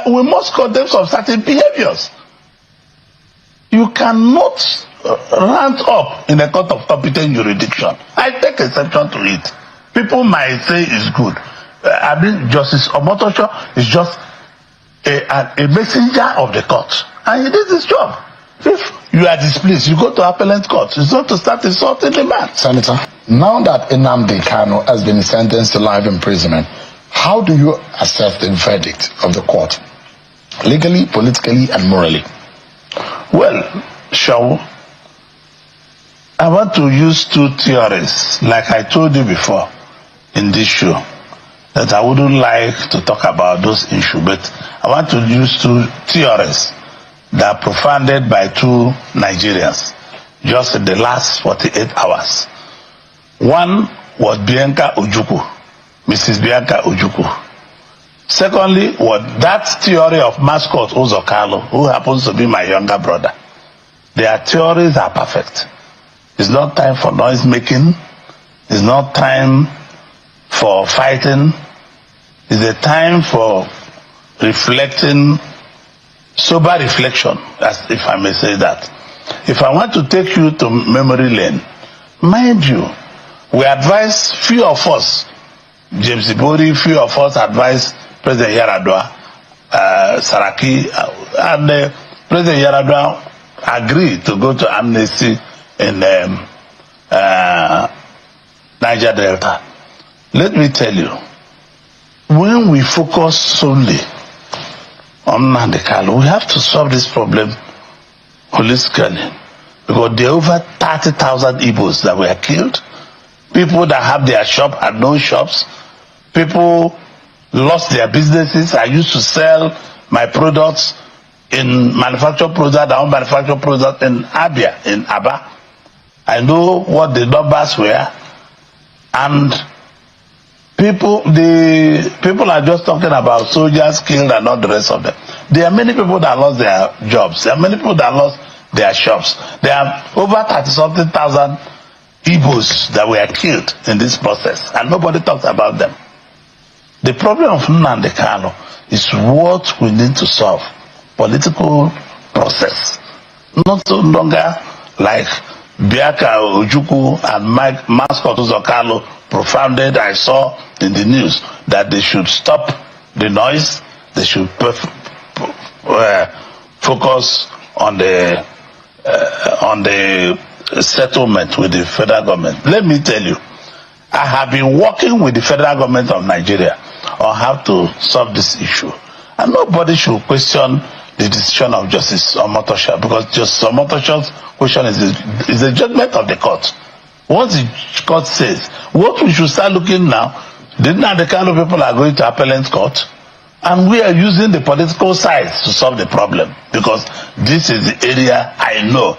we must condemn some certain behaviors. You cannot rant up in a court of competent jurisdiction. I take exception to it. People might say it's good. I mean, Justice Omotosho is just a messenger of the court, and he did his job. If you are displeased, you go to appellate court. It's not to start insulting the man. Senator, now that Nnamdi Kanu has been sentenced to life imprisonment, how do you assess the verdict of the court? Legally, politically, and morally? Well, Shaw, I want to use two theories, like I told you before in this show, that I wouldn't like to talk about those issues, but I want to use two theories that are profounded by two Nigerians just in the last 48 hours. One was Bianca Ojukwu, Mrs. Bianca Ojukwu. Secondly, was that theory of mascot Uzor Kalu, who happens to be my younger brother. Their theories are perfect. It's not time for noise making. It's not time for fighting. It's a time for reflecting, sober reflection, as if I may say that. If I want to take you to memory lane, mind you, we advise few of us, James Ibori, few of us advise President Yaradua, Saraki, and President Yaradua agreed to go to amnesty in Niger Delta. Let me tell you, when we focus solely on Nnamdi Kanu, we have to solve this problem holistically, because there are over 30,000 Igbos that were killed. People that have their shop had no shops. People lost their businesses. I used to sell my products in manufactured products, our own manufactured products in Abia, in Aba. I know what the numbers were, and people are just talking about soldiers killed and not the rest of them. There are many people that lost their jobs. There are many people that lost their shops. There are over 30-something thousand Igbos that were killed in this process, and nobody talks about them. The problem of Nnamdi Kanu is what we need to solve. Political process. Not so longer like Bianca Ojukwu and mascot Uzor Kalu profounded. I saw in the news that they should stop the noise. They should focus on the settlement with the federal government. Let me tell you, I have been working with the federal government of Nigeria on how to solve this issue, and nobody should question the decision of Justice Omotosho, because Justice Omotosho's question is the judgment of the court. Once the court says, what we should start looking now, the kind of people are going to appellate court, and we are using the political sides to solve the problem, because this is the area I know.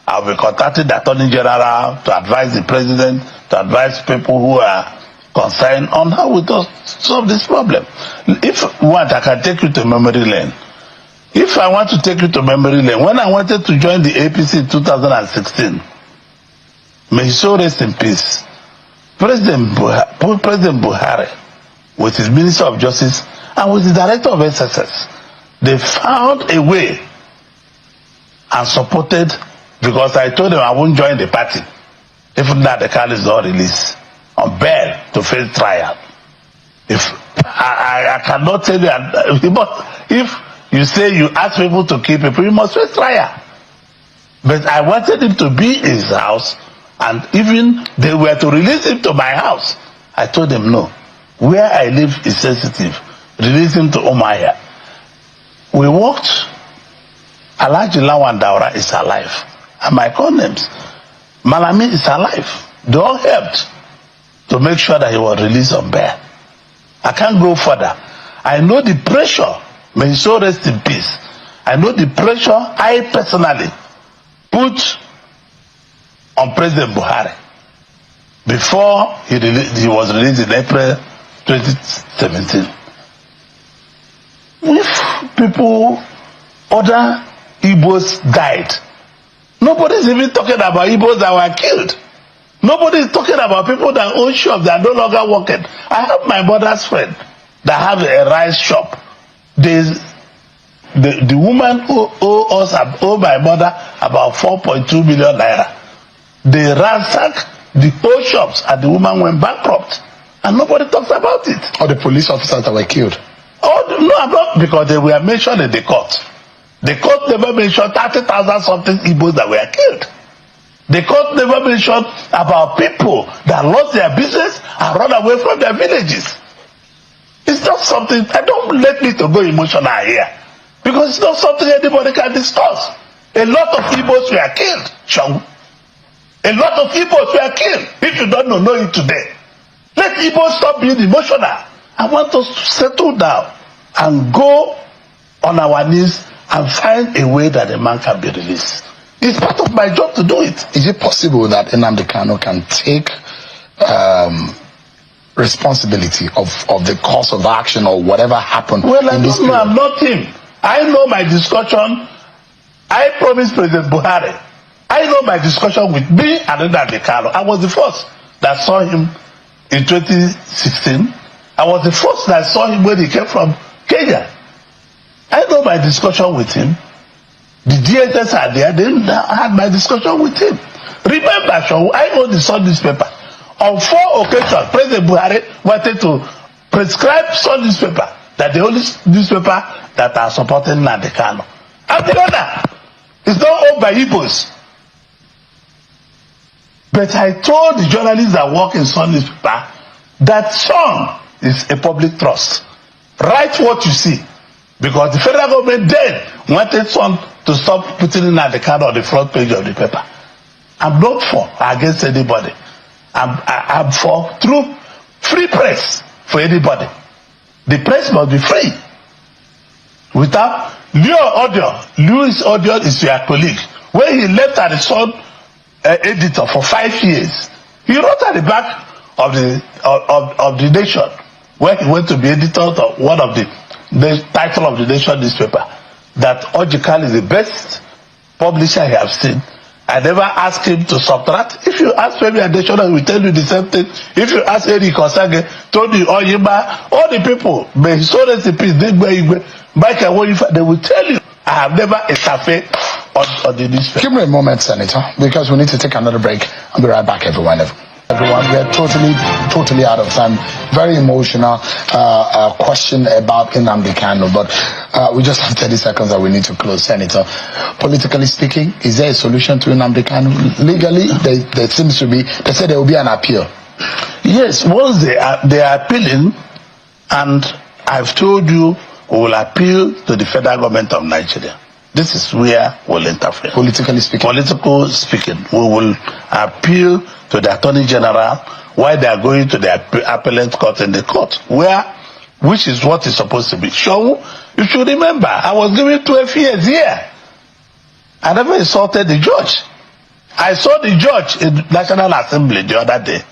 I'll be contacting the Attorney General to advise the President, to advise people who are concerned on how we solve this problem. If you want, I can take you to memory lane. If I want to take you to memory lane, when I wanted to join the APC in 2016, may he so rest in peace, President Buhari, with his Minister of Justice and with the Director of SSS, they found a way and supported, because I told them I won't join the party if Nnamdi Kanu is not released on bail to face trial. If I cannot tell you, if you say you ask people to keep people, you must face trial. But I wanted him to be in his house, and even they were to release him to my house. I told them no. Where I live is sensitive. Release him to Omaya. We walked. Alhaji Lawan Daura is alive. And my names. Malami is alive. They all helped to make sure that he was released on bail. I can't go further. I know the pressure. May he so rest in peace. I know the pressure I personally put on President Buhari before he was released in April 2017. If people, other Igbos died, nobody's even talking about Igbos that were killed. Nobody's talking about people that own shops that are no longer working. I have my mother's friend that have a rice shop. They The woman who owe my mother about 4.2 million naira. They ransacked the whole shops and the woman went bankrupt. And nobody talks about it. Or the police officers that were killed. Oh, no, I'm not, because they were mentioned in the court. The court never mentioned 30,000 something Igbos that were killed. The court never mentioned about people that lost their business and run away from their villages. It's not something, I don't let me to go emotional here. Because it's not something anybody can discuss. A lot of Igbos were killed, Sean. A lot of Igbos were killed. If you don't know it today. Let Igbos stop being emotional. I want us to settle down and go on our knees and find a way that the man can be released. It's part of my job to do it. Is it possible that Nnamdi Kanu can take responsibility of the course of action or whatever happened? Well, I don't know. I'm not him. I know my discussion. I promised President Buhari. I know my discussion with me and Nnamdi Kanu. I was the first that saw him in 2016. I was the first that saw him when he came from Kenya. I know my discussion with him. The DSS are there. They had my discussion with him. Remember, I own the Sun newspaper. On 4 occasions, President Buhari wanted to prescribe Sun newspaper, that the only newspaper that are supporting Nnamdi Kanu. I'm the owner. It's not owned by Igbos. But I told the journalists that work in Sun newspaper that Sun is a public trust. Write what you see. Because the federal government then wanted Sun to stop putting Nnamdi Kanu on the front page of the paper. I'm not for against anybody. I'm for true free press for anybody. The press must be free. Without Louis Audio is your colleague. When he left at the Sun editor for 5 years, he wrote at the back of the Nation, where he went to be editor of one of the title of the Nation newspaper, that ORJI UZOR KALU is the best publisher I have seen. I never asked him to subtract. If you ask Femi Adesina, he will tell you the same thing. If you ask Eric Osage, Tony Oyima, all the people, may his own recipes, they will tell you. I have never interfered on the newspaper. Give me a moment, Senator, because we need to take another break. I'll be right back, everyone. Everyone, we're totally out of time. Very emotional question about Nnamdi Kanu, but we just have 30 seconds that we need to close. Senator, politically speaking, is there a solution to Nnamdi Kanu? Legally, there seems to be. They said there will be an appeal. Yes, once they are appealing, and I've told you we will appeal to the federal government of Nigeria. This is where we'll interfere. Politically speaking, we will appeal to the Attorney General while they are going to the appellate court in the court, which is what is supposed to be. So you should remember, I was given 12 years here. I never insulted the judge. I saw the judge in National Assembly the other day.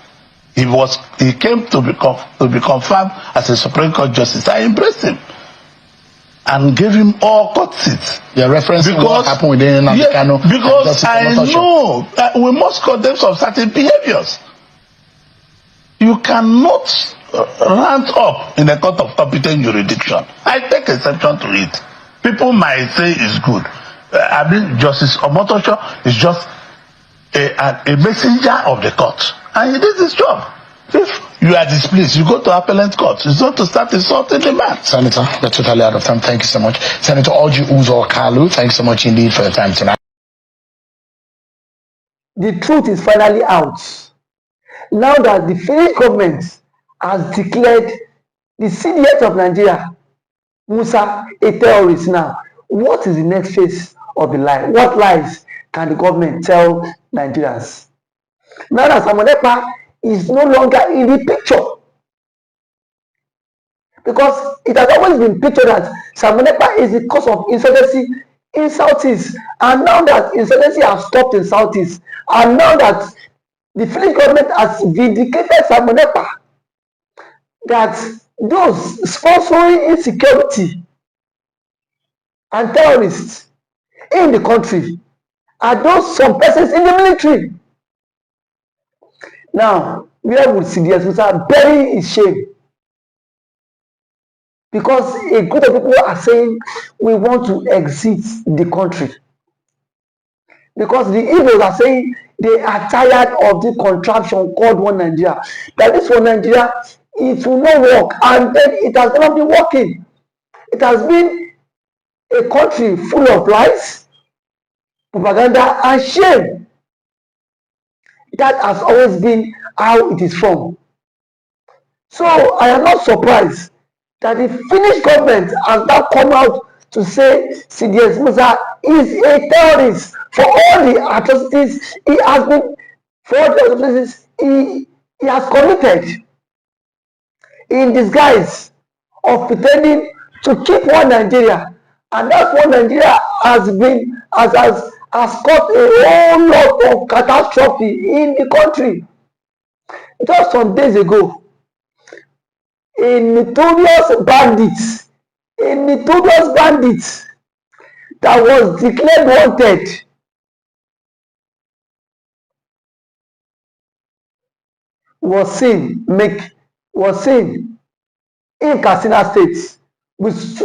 He came to be confirmed as a Supreme Court justice. I embraced him and gave him all court seats. You're referencing what happened with Nnamdi Kanu. Because I know we must condemn some certain behaviors. You cannot rant up in a court of competent jurisdiction. I take exception to it. People might say it's good. Justice Omotosho is just a messenger of the court. And he did his job. If you are displeased, you go to appellate court. It's not to start insulting the man. Senator, we're totally out of time. Thank you so much. Senator ORJI UZOR KALU, thanks so much indeed for your time tonight. The truth is finally out. Now that the Finnish government has declared the CDS of Nigeria, Musa, a terrorist now, what is the next phase of the lie? What lies can the government tell Nigerians? Now that Samonepa is no longer in the picture, because it has always been pictured that Samonepa is the cause of insurgency in Southeast, and now that insurgency has stopped in Southeast, and now that the Finnish government has vindicated Samonepa, that those sponsoring insecurity and terrorists in the country are those some persons in the military. Now, where would CDS Musa bury his shame? because a group of people are saying we want to exit the country. Because the Igbos are saying they are tired of the contraption called One Nigeria. That this One Nigeria, it will not work, and then it has not been working. It has been a country full of lies, propaganda, and shame. That has always been how it is from. So I am not surprised that the Finnish government has now come out to say CDS Musa is a terrorist for all the atrocities he has been, for all the atrocities he has committed in disguise of pretending to keep one Nigeria. And that one Nigeria has caused a whole lot of catastrophe in the country. Just some days ago, a notorious bandit that was declared wanted was seen in Katsina State with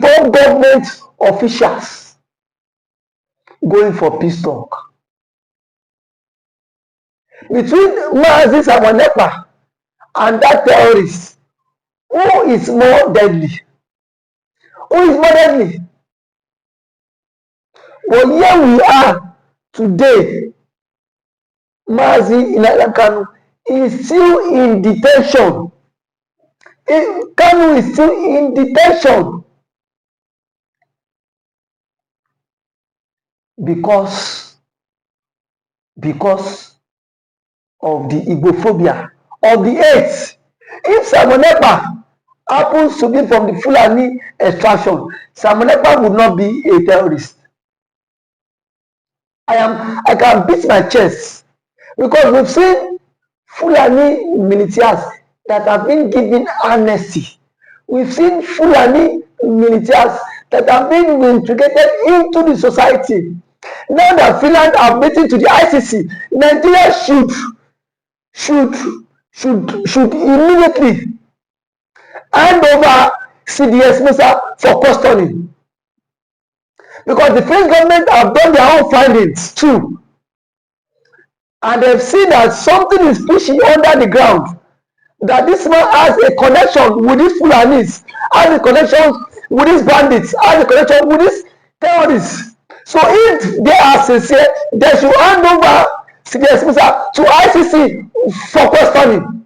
top government officials going for peace talk. Between Mazi and that terrorist, who is more deadly? Well, here we are today. Mazi Nnamdi Kanu is still in detention. Kanu is still in detention because of the Igbophobia, of the hate. If Samonepa happens to be from the Fulani extraction, Samonepa would not be a terrorist. I can beat my chest because we've seen Fulani militias that have been given amnesty. We've seen Fulani militias that have been integrated into the society. Now that Finland are waiting to the ICC, Nigeria should immediately hand over CDS Musa for questioning. Because the French government have done their own findings too. And they've seen that something is pushing under the ground. That this man has a connection with these Fulanis, has a connection with these bandits, has a connection with these terrorists. So if they are sincere, they should hand over CDS Musa to ICC for questioning.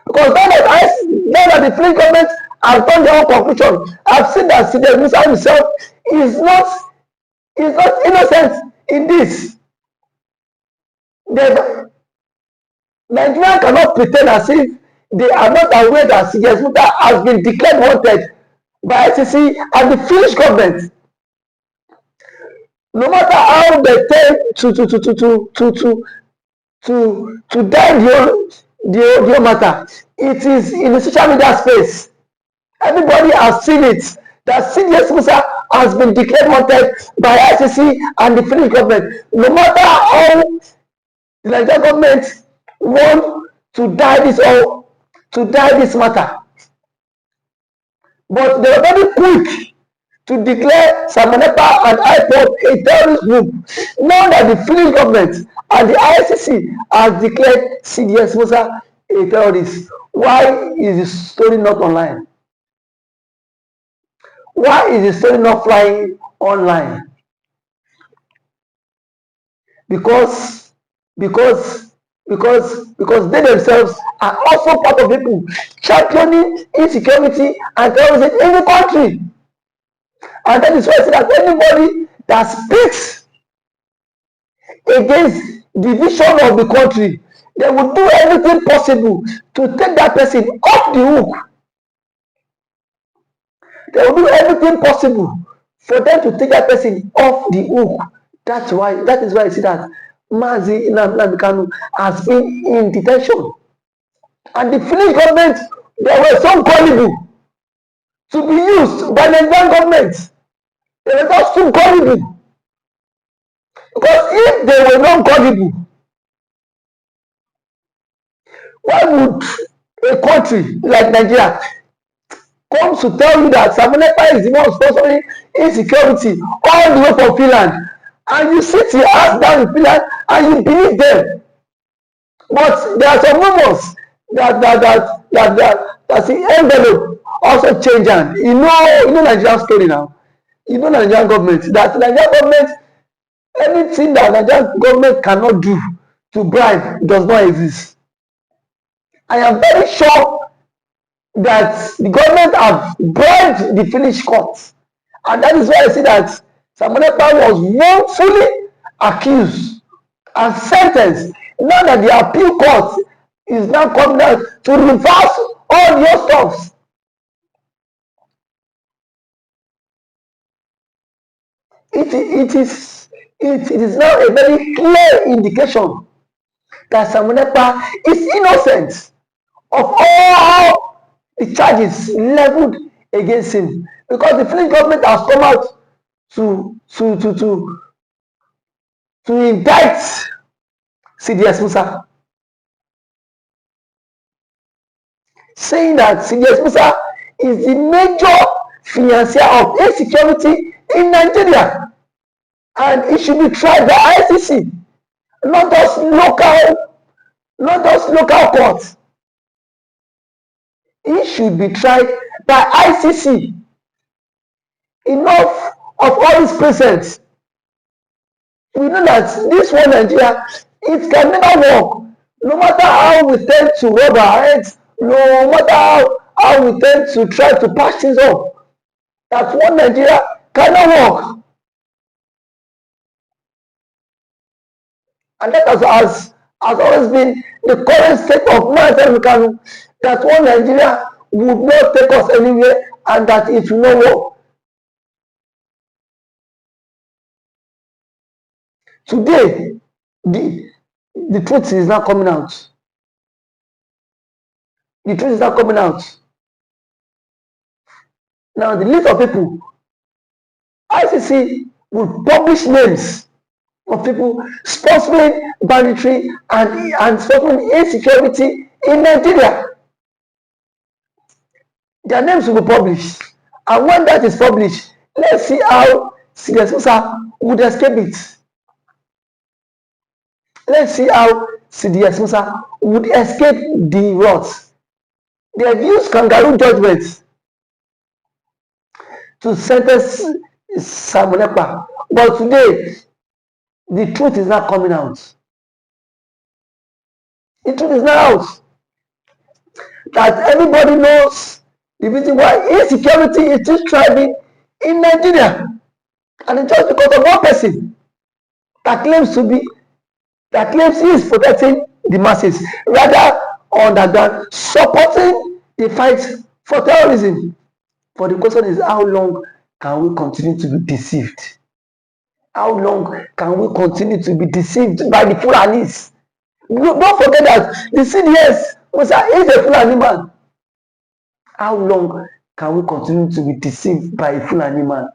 Because now that the French government has done their own conclusion, I've seen that CDS Musa himself is not innocent in this. Nigeria cannot pretend as if they are not aware that CDS Musa has been declared wanted by ICC and the Finnish government. No matter how they tend to die the matter, it is in the social media space. Everybody has seen it that CDS Musa has been declared wanted by ICC and the Finnish government. No matter how the Nigerian government want to die this matter, but they are very quick to declare Samonepa and Ipob a terrorist group. Now that the Finnish government and the ICC has declared CDS Musa a terrorist, why is the story not online? Why is the story not flying online? Because they themselves are also part of people championing insecurity and terrorism in the country. And that is why I say that anybody that speaks against the vision of the country, they will do everything possible to take that person off the hook. They will do everything possible for them to take that person off the hook. That is why I see that Mazi Nnamdi Kanu has been in detention. And the Finnish government, they were so gullible to be used by the Nigerian government. They were just too gullible. Because if they were not gullible, why would a country like Nigeria comes to tell you that Samunepa is the one sponsoring insecurity all the way from Finland, and you sit your ass down in Finland and you believe them. But there are some rumors that the envelope also change hand. You know Nigerian story now. You know Nigerian government. That Nigerian government, anything that Nigerian government cannot do to bribe does not exist. I am very sure that the government have bribed the Finnish courts, and that is why I see that Samunepa was wrongfully accused and sentenced. Now that the appeal court is now coming out to reverse all your stuffs. It is now a very clear indication that Samunepa is innocent of all the charges leveled against him, because the Finnish government has come out to indict CDS Musa, saying that CDS Musa is the major financier of insecurity in Nigeria, and it should be tried by ICC, not just local courts. It should be tried by ICC. Enough of all these presents. We know that this one Nigeria, it can never work. No matter how we tend to rub our heads, no matter how we tend to try to patch things up, that one Nigeria cannot work. And that has always been the current state of Nnamdi Kanu, that one Nigeria would not take us anywhere, and that it will not work. Today, the truth is not coming out. The truth is not coming out. Now, the list of people, ICC will publish names of people sponsoring banditry and sponsoring insecurity in Nigeria. Their names will be published. And when that is published, let's see how CDS Musa would escape it. Let's see how CDS Musa would escape the wrath. They have used kangaroo judgments to sentence Samunepa, but today the truth is not coming out. The truth is not out. That everybody knows the reason why insecurity is still thriving in Nigeria, and it's just because of one person that claims he is protecting the masses, rather than supporting the fight for terrorism. But the question is, how long can we continue to be deceived? How long can we continue to be deceived by the Fulanis? Don't forget that the CDS is a Fulani man. How long can we continue to be deceived by a Fulani man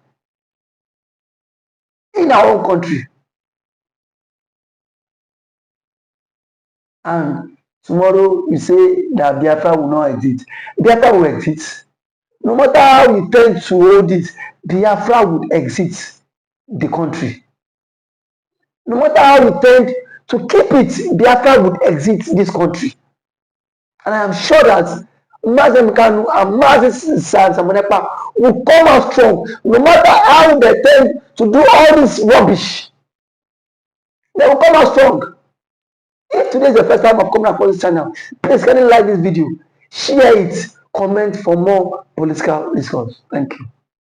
in our own country? And tomorrow you say that Biafra will not exist. Biafra will exist. No matter how you tend to hold it, Biafra would exit the country. No matter how you tend to keep it, Biafra would exit this country. And I am sure that Nnamdi Kanu and Mazi Samunepa will come out strong, no matter how they tend to do all this rubbish. They will come out strong. If today is the first time of coming across this channel, please kindly like this video, share it, comment for more political discourse. Thank you.